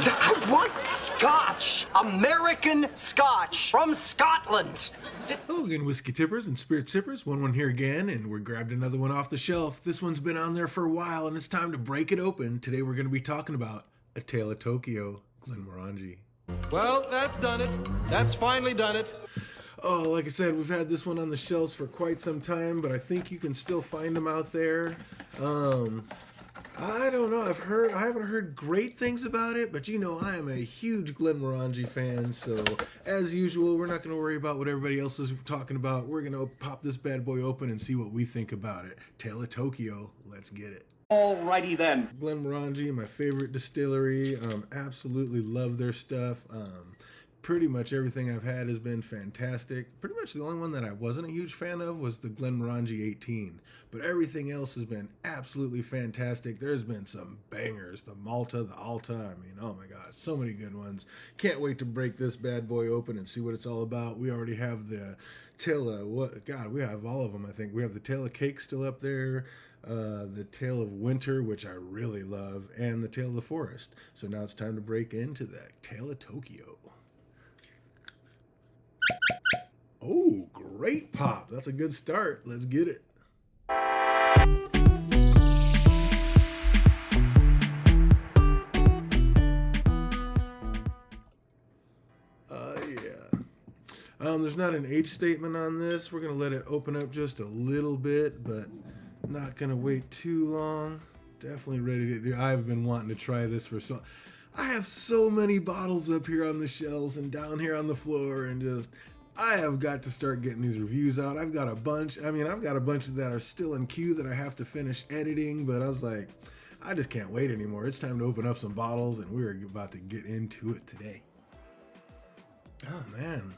I want Scotch. American Scotch from Scotland. Hello again, whiskey tippers and spirit sippers. Wun Wun here again, and we grabbed another one off the shelf. This one's been on there for a while, and it's time to break it open. Today we're going to be talking about A Tale of Tokyo Glenmorangie. Well, that's done it. That's finally done it. Oh, like I said, we've had this one on the shelves for quite some time, but I think you can still find them out there. I don't know. I haven't heard great things about it, but you know, I am a huge Glenmorangie fan, so as usual, we're not going to worry about what everybody else is talking about. We're going to pop this bad boy open and see what we think about it. Tale of Tokyo, let's get it. Alrighty then. Glenmorangie, my favorite distillery. Absolutely love their stuff. Pretty much everything I've had has been fantastic. Pretty much the only one that I wasn't a huge fan of was the Glenmorangie 18. But everything else has been absolutely fantastic. There's been some bangers. The Malta, the Alta. I mean, oh my God, so many good ones. Can't wait to break this bad boy open and see what it's all about. We already have the Tale of, we have all of them, I think. We have the Tale of Cake still up there. The Tale of Winter, which I really love. And the Tale of the Forest. So now it's time to break into that Tale of Tokyo. Oh, great pop. That's a good start. Let's get it. There's not an age statement on this. We're going to let it open up just a little bit, but not going to wait too long. Definitely ready to do. I've been wanting to try this for so... I have so many bottles up here on the shelves and down here on the floor, and just... I have got to start getting these reviews out. I've got a bunch. I've got a bunch that are still in queue that I have to finish editing, but I was like, I just can't wait anymore. It's time to open up some bottles, and we're about to get into it today. Oh, man.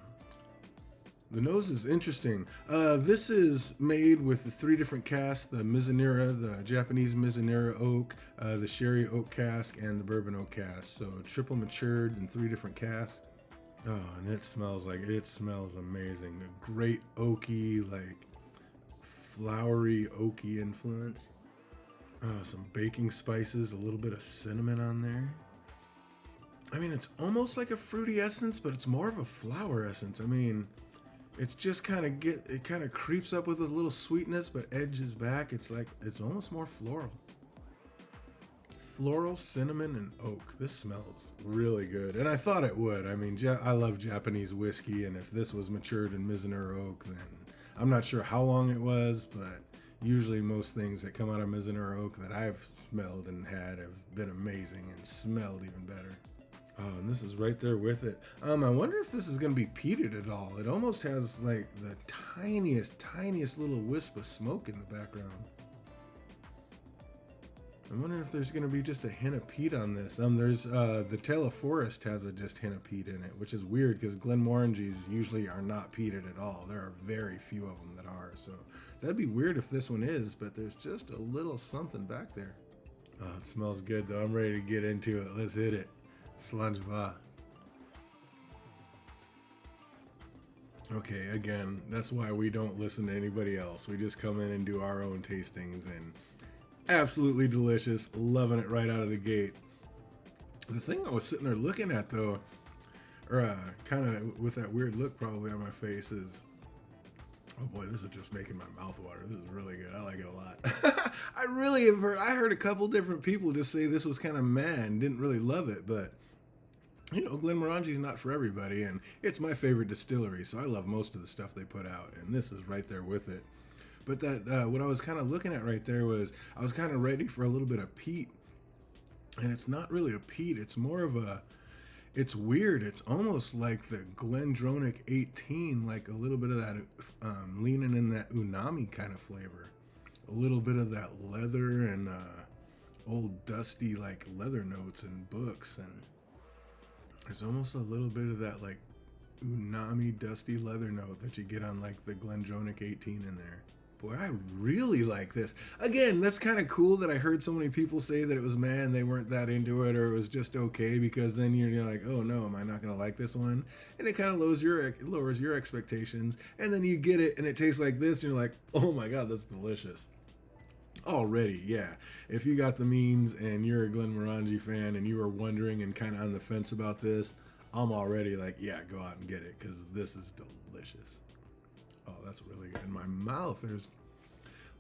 The nose is interesting. This is made with the 3 different casks, the Mizunara, the Japanese Mizunara oak, the sherry oak cask, and the bourbon oak cask. So triple matured in 3 different casks. Oh, and it smells amazing. A great oaky, like flowery oaky influence. Oh, some baking spices, a little bit of cinnamon on there. I mean, it's almost like a fruity essence, but it's more of a flower essence. I mean, it's just it kind of creeps up with a little sweetness, but edges back. It's almost more floral. Floral, cinnamon, and oak. This smells really good. And I thought it would. I mean, I love Japanese whiskey, and if this was matured in Mizunara oak, then I'm not sure how long it was, but usually most things that come out of Mizunara oak that I've smelled and had have been amazing and smelled even better. Oh, and this is right there with it. I wonder if this is going to be peated at all. It almost has like the tiniest little wisp of smoke in the background. I'm wondering if there's going to be just a hint of peat on this. There's the Tale of Forest has a just hint of peat in it, which is weird because Glenmorangies usually are not peated at all. There are very few of them that are, so that'd be weird if this one is, but there's just a little something back there. Oh, it smells good though. I'm ready to get into it. Let's hit it. Slanjva. Okay, again, that's why we don't listen to anybody else. We just come in and do our own tastings, and absolutely delicious. Loving it right out of the gate. The thing I was sitting there looking at though, or kind of with that weird look probably on my face, is, oh boy, this is just making my mouth water. This is really good. I like it a lot. I heard a couple different people just say this was kind of meh and didn't really love it, but you know, Glenmorangie is not for everybody, and it's my favorite distillery, so I love most of the stuff they put out, and this is right there with it. But that what I was kind of looking at right there was, I was kind of ready for a little bit of peat, and it's not really a peat. It's more of a, it's weird. It's almost like the Glendronach 18, like a little bit of that, leaning in that umami kind of flavor. A little bit of that leather and old dusty like leather notes and books, and there's almost a little bit of that like umami dusty leather note that you get on like the Glendronach 18 in there. Boy, I really like this. Again, that's kind of cool that I heard so many people say that it was meh and they weren't that into it, or it was just okay, because then you're like, oh no, am I not going to like this one? And it kind of lowers your expectations. And then you get it and it tastes like this and you're like, oh my God, that's delicious. already, yeah. If you got the means and you're a Glenmorangie fan and you were wondering and kind of on the fence about this, I'm already like, yeah, go out and get it because this is delicious. Oh, that's really good. In my mouth, there's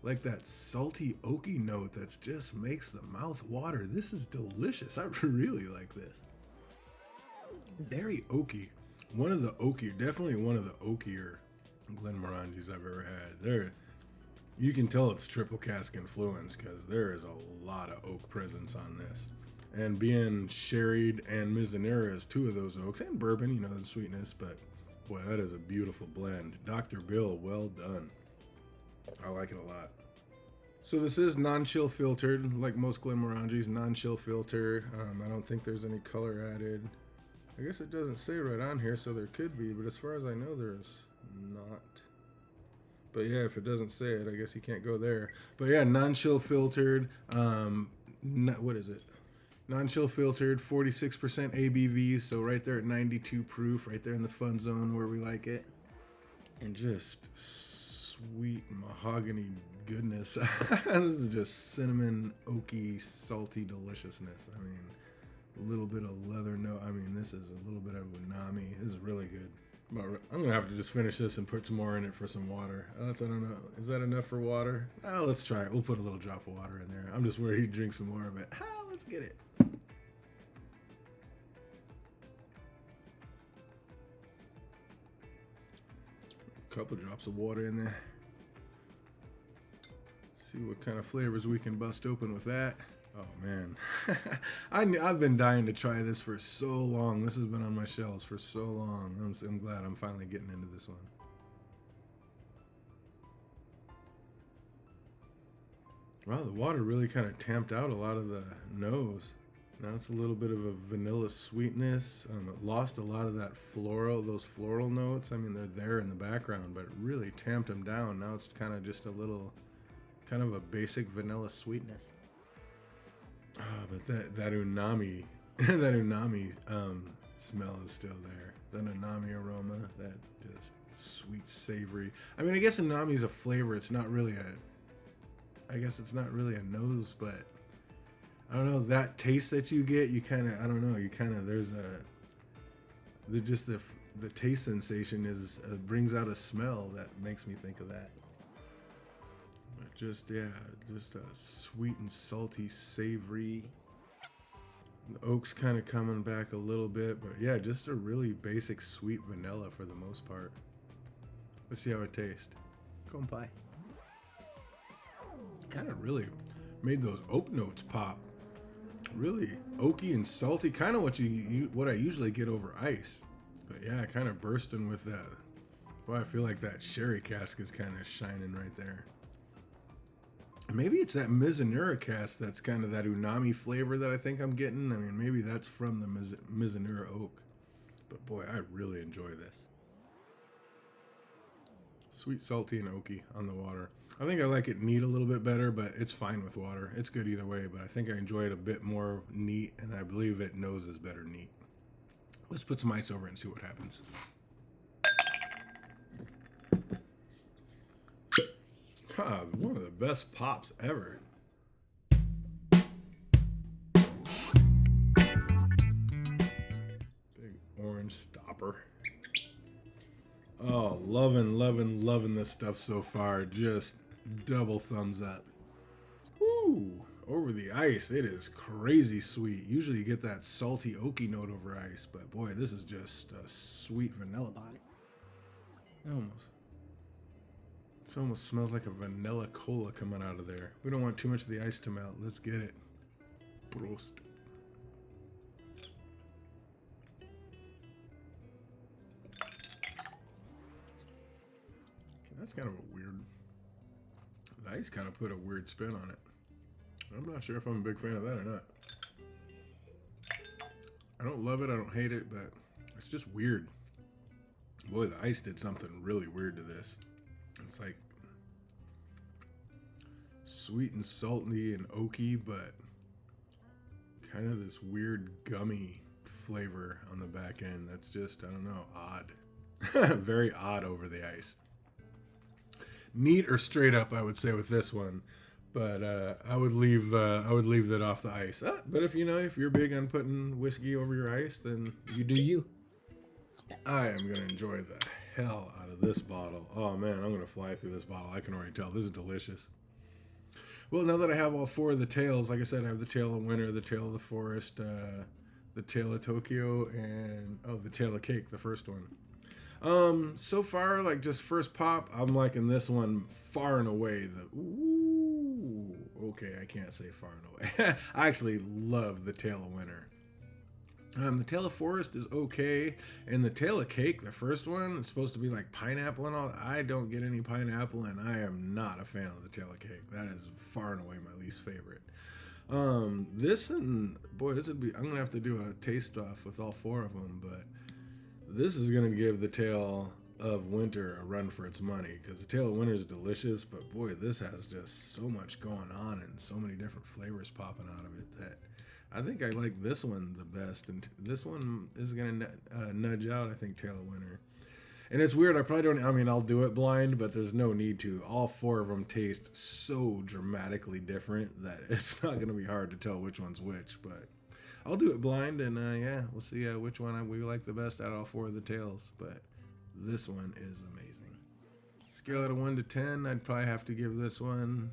like that salty oaky note that just makes the mouth water. This is delicious. I really like this. Very oaky. Definitely one of the oakier Glenmorangies I've ever had. You can tell it's triple cask influence because there is a lot of oak presence on this. And being sherried and Mizunara is two of those oaks, and bourbon, you know, the sweetness, but boy, that is a beautiful blend. Dr. Bill, well done. I like it a lot. So this is non-chill filtered, like most Glenmorangies, non-chill filtered. I don't think there's any color added. I guess it doesn't say right on here, so there could be, but as far as I know, there's not. But yeah, if it doesn't say it, I guess you can't go there. But yeah, non-chill filtered. What is it? Non-chill filtered, 46% ABV, so right there at 92 proof, right there in the fun zone where we like it. And just sweet mahogany goodness. This is just cinnamon, oaky, salty deliciousness. I mean, a little bit of leather note. I mean, this is a little bit of umami. This is really good. I'm gonna have to just finish this and put some more in it for some water. I don't know. Is that enough for water? Let's try it. We'll put a little drop of water in there. I'm just worried he'd drink some more of it. Let's get it. A couple drops of water in there. See what kind of flavors we can bust open with that. Oh man, I've been dying to try this for so long. This has been on my shelves for so long. I'm glad I'm finally getting into this one. Wow, the water really kind of tamped out a lot of the nose. Now it's a little bit of a vanilla sweetness. It lost a lot of that those floral notes. I mean, they're there in the background, but it really tamped them down. Now it's kind of just a little, kind of a basic vanilla sweetness. But that unami, that unami smell is still there. That unami aroma, that just sweet, savory. I mean, I guess unami is a flavor. It's not really I guess it's not really a nose, but I don't know, that taste that you get, you kind of, I don't know, you kind of, the taste sensation is, brings out a smell that makes me think of that. But just a sweet and salty, savory. The oak's kind of coming back a little bit, but yeah, just a really basic sweet vanilla for the most part. Let's see how it tastes. Kompai. Kind of really made those oak notes pop. Really oaky and salty, kind of what I usually get over ice. But yeah, kind of bursting with that. Well, I feel like that sherry cask is kind of shining right there. Maybe it's that Mizunara cask that's kind of that unami flavor that I think I'm getting. I mean, maybe that's from the Mizunara oak. But boy, I really enjoy this. Sweet, salty, and oaky on the water. I think I like it neat a little bit better, but it's fine with water. It's good either way, but I think I enjoy it a bit more neat, and I believe it noses better neat. Let's put some ice over it and see what happens. One of the best pops ever. Big orange stopper. Oh, loving this stuff so far. Just double thumbs up. Woo! Over the ice, it is crazy sweet. Usually you get that salty, oaky note over ice, but boy, this is just a sweet vanilla body. It almost smells like a vanilla cola coming out of there. We don't want too much of the ice to melt. Let's get it. Prost. That's kind of a weird... The ice kind of put a weird spin on it. I'm not sure if I'm a big fan of that or not. I don't love it, I don't hate it, but it's just weird. Boy, the ice did something really weird to this. It's like sweet and salty and oaky, but kind of this weird gummy flavor on the back end. That's just, I don't know, odd. Very odd over the ice. Neat or straight up, I would say with this one. But I would leave that off the ice. But if you're big on putting whiskey over your ice, then you do you. I am gonna enjoy the hell out of this bottle. Oh man, I'm gonna fly through this bottle. I can already tell. This is delicious. Well, now that I have all four of the tales, like I said, I have the Tale of Winter, the Tale of the Forest, the Tale of Tokyo, and the Tale of Cake, the first one. So far, like just first pop, I'm liking this one far and away. Okay, I can't say far and away. I actually love the Tale of Winter. The Tale of Forest is okay, and the Tale of Cake, the first one, it's supposed to be like pineapple and all. I don't get any pineapple, and I am not a fan of the Tale of Cake. That is far and away my least favorite. This would be. I'm gonna have to do a taste off with all four of them, but this is gonna give the Tale of Winter a run for its money, because the Tale of Winter is delicious, but boy, this has just so much going on and so many different flavors popping out of it that I think I like this one the best, and this one is gonna nudge out, I think, Tale of Winter. And it's weird, I'll do it blind, but there's no need to. All four of them taste so dramatically different that it's not gonna be hard to tell which one's which, but I'll do it blind, and we'll see which one we like the best out of all four of the tales, but this one is amazing. Scale out of 1 to 10, I'd probably have to give this one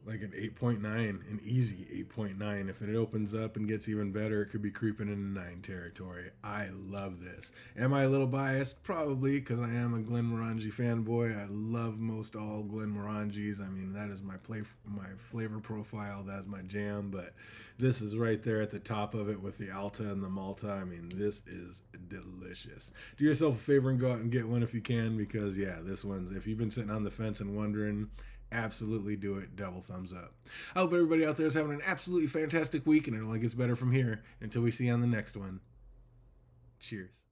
like an 8.9, an easy 8.9. If it opens up and gets even better, it could be creeping into 9 territory. I love this. Am I a little biased? Probably, because I am a Glenmorangie fanboy. I love most all Glenmorangies. I mean, that is my flavor profile. That's my jam. But this is right there at the top of it with the Alta and the Malta. I mean, this is delicious. Do yourself a favor and go out and get one if you can, because this one's, if you've been sitting on the fence and wondering, absolutely do it. Double thumbs up. I hope everybody out there is having an absolutely fantastic week, and it only gets better from here until we see you on the next one. Cheers.